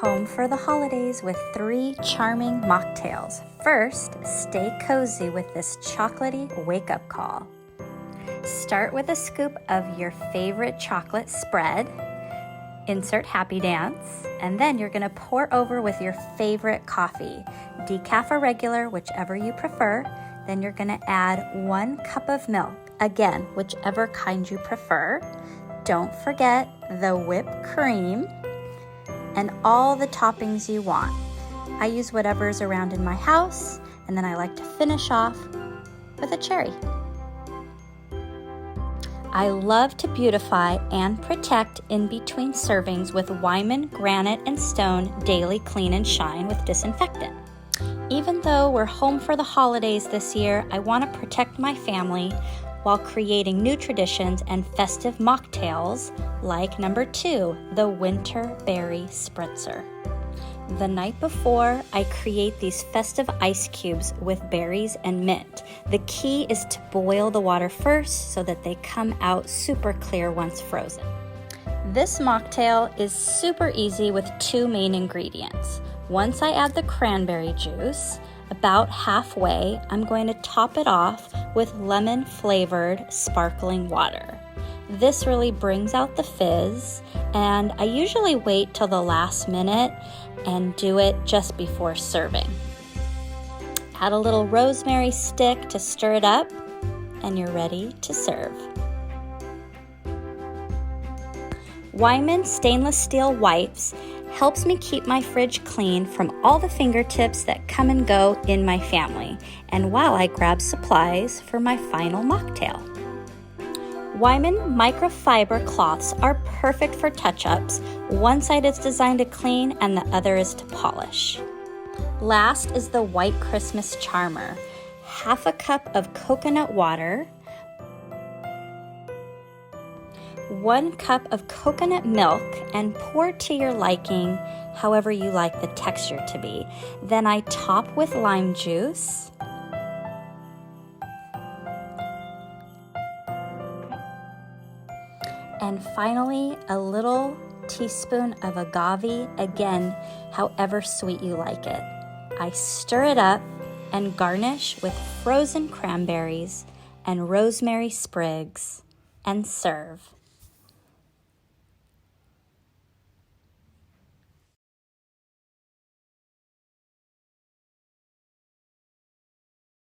Home for the holidays with 3 charming mocktails. First, stay cozy with this chocolatey wake-up call. Start with a scoop of your favorite chocolate spread. Insert happy dance, and then you're gonna pour over with your favorite coffee, decaf or regular, whichever you prefer. Then you're gonna add 1 cup of milk, again, whichever kind you prefer. Don't forget the whipped cream and all the toppings you want. I use whatever's around in my house, and then I like to finish off with a cherry. I love to beautify and protect in between servings with Weiman Granite and Stone Daily Clean and Shine with disinfectant. Even though we're home for the holidays this year, I want to protect my family while creating new traditions and festive mocktails like number 2, the Winterberry Spritzer. The night before, I create these festive ice cubes with berries and mint. The key is to boil the water first so that they come out super clear once frozen. This mocktail is super easy with 2 main ingredients. Once I add the cranberry juice, about halfway, I'm going to top it off with lemon-flavored sparkling water. This really brings out the fizz, and I usually wait till the last minute and do it just before serving. Add a little rosemary stick to stir it up, and you're ready to serve. Weiman stainless steel wipes helps me keep my fridge clean from all the fingertips that come and go in my family, and while I grab supplies for my final mocktail. Weiman microfiber cloths are perfect for touch-ups. One side is designed to clean and the other is to polish. Last is the White Christmas Charmer. Half a cup of coconut water, 1 cup of coconut milk, and pour to your liking, however you like the texture to be. Then I top with lime juice. And finally, a little teaspoon of agave, again, however sweet you like it. I stir it up and garnish with frozen cranberries and rosemary sprigs and serve.